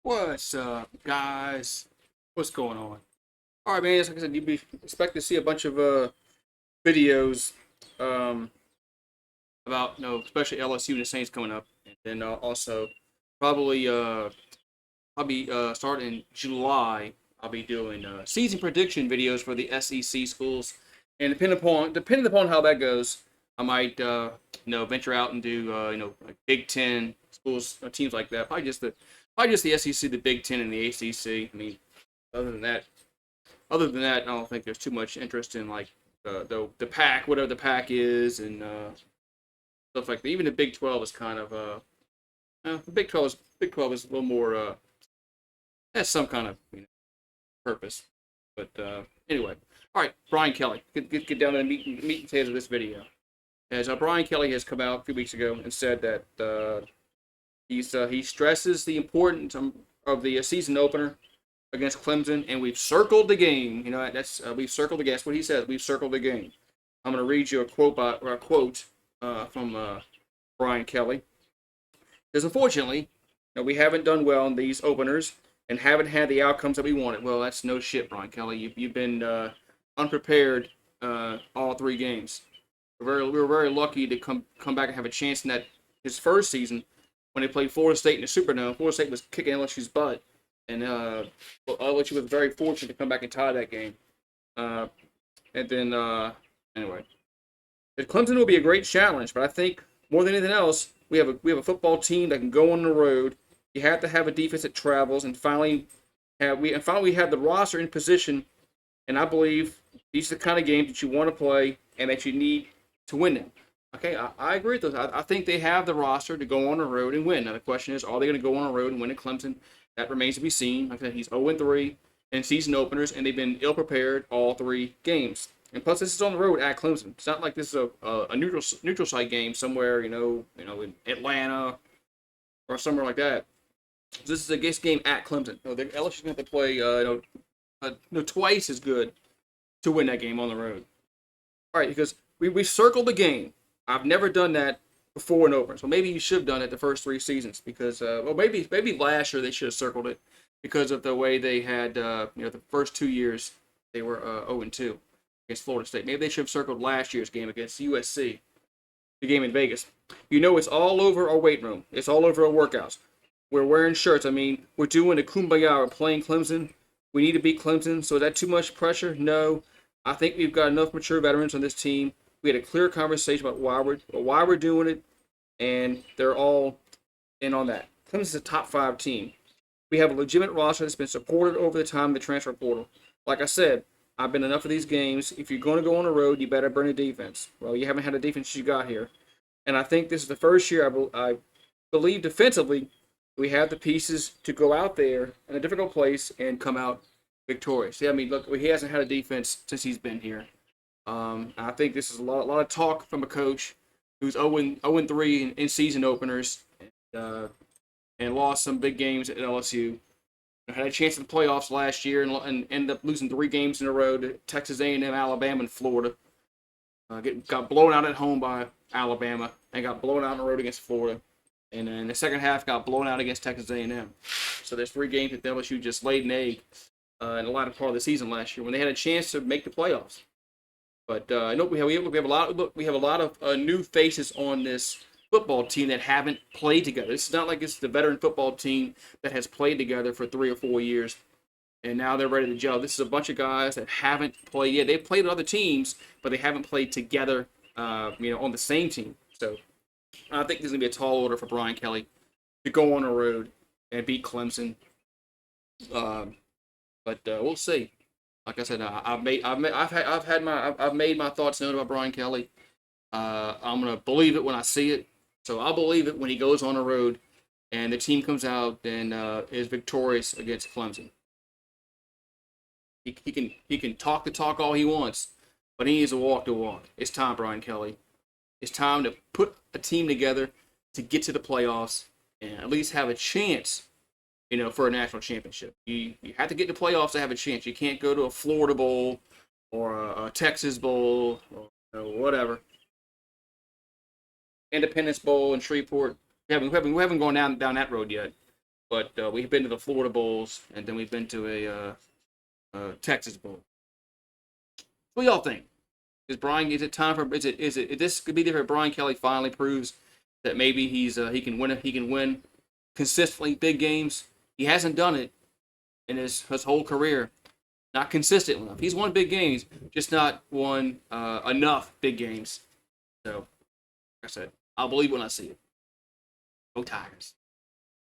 What's up, guys? What's going on? All right, man. Like I said, you'd be expect to see a bunch of videos um, about especially LSU and the Saints coming up, and then also probably I'll be starting in July. I'll be doing season prediction videos for the SEC schools, and depending upon how that goes, I might venture out and do like Big Ten schools, teams like that. Probably just the SEC, the Big Ten, and the ACC. I mean, other than that, I don't think there's too much interest in like the pack, whatever the pack is, and stuff like that. Even the Big 12 is kind of the Big 12 is a little more has some kind of purpose. But anyway, all right, Brian Kelly, get down to the meat and potatoes of this video. As Brian Kelly has come out a few weeks ago and said that he stresses the importance of the season opener against Clemson, and we've circled the game. We've circled the game. That's what he says. We've circled the game. I'm going to read you a quote from Brian Kelly. Because unfortunately, we haven't done well in these openers and haven't had the outcomes that we wanted. Well, that's no shit, Brian Kelly. You've been unprepared all three games. We were very lucky to come back and have a chance in that his first season when they played Florida State in the Superdome. Florida State was kicking LSU's butt, and LSU was very fortunate to come back and tie that game. And then anyway, Clemson will be a great challenge, but I think more than anything else, we have a football team that can go on the road. You have to have a defense that travels, and finally we have the roster in position. And I believe these are the kind of games that you want to play and that you need to win them. Okay, I agree with those. I think they have the roster to go on the road and win. Now the question is, are they going to go on the road and win at Clemson? That remains to be seen. Like I said, he's 0-3 in season openers, and they've been ill prepared all three games. And plus, this is on the road at Clemson. It's not like this is a neutral site game somewhere, in Atlanta or somewhere like that. This is a game at Clemson. The LSU's going to have to play twice as good to win that game on the road. All right, because we circled the game. I've never done that before in open, so maybe you should have done it the first three seasons because, maybe last year they should have circled it because of the way they had, the first 2 years they were 0-2 against Florida State. Maybe they should have circled last year's game against USC, the game in Vegas. It's all over our weight room. It's all over our workouts. We're wearing shirts. I mean, we're doing the kumbaya. We're playing Clemson. We need to beat Clemson. So is that too much pressure? No. I think we've got enough mature veterans on this team. We had a clear conversation about why we're doing it, and they're all in on that. Clemson's a top 5 team. We have a legitimate roster that's been supported over the time of the transfer portal. Like I said, I've been enough of these games. If you're going to go on the road, you better bring a defense. Well, you haven't had a defense you got here. And I think this is the first year I believe defensively we have the pieces to go out there in a difficult place and come out victorious. Yeah, I mean, look, he hasn't had a defense since he's been here. I think this is a lot of talk from a coach who's 0-3 in season openers and lost some big games at LSU. Had a chance at the playoffs last year and ended up losing 3 games in a row to Texas A&M, Alabama, and Florida. Got blown out at home by Alabama and got blown out on the road against Florida. And then the second half got blown out against Texas A&M. So there's 3 games that LSU just laid an egg in the latter part of the season last year when they had a chance to make the playoffs. But I know we have a lot of new faces on this football team that haven't played together. It's not like it's the veteran football team that has played together for 3 or 4 years, and now they're ready to gel. This is a bunch of guys that haven't played yet. They've played with other teams, but they haven't played together, on the same team. So I think this is gonna be a tall order for Brian Kelly to go on the road and beat Clemson. But we'll see. Like I said, I've made my thoughts known about Brian Kelly. I'm gonna believe it when I see it. So I'll believe it when he goes on the road and the team comes out and is victorious against Clemson. He can talk the talk all he wants, but he needs to walk the walk. It's time, Brian Kelly. It's time to put a team together to get to the playoffs and at least have a chance, for a national championship. You have to get to the playoffs to have a chance. You can't go to a Florida Bowl or a Texas Bowl or whatever. Independence Bowl in Shreveport. We haven't gone down that road yet. But we've been to the Florida Bowls, and then we've been to a Texas Bowl. What do y'all think? Is it time for this could be different? Brian Kelly finally proves that maybe he can win consistently big games. He hasn't done it in his whole career, not consistent enough. He's won big games, just not won enough big games. So, like I said, I'll believe when I see it. Go Tigers.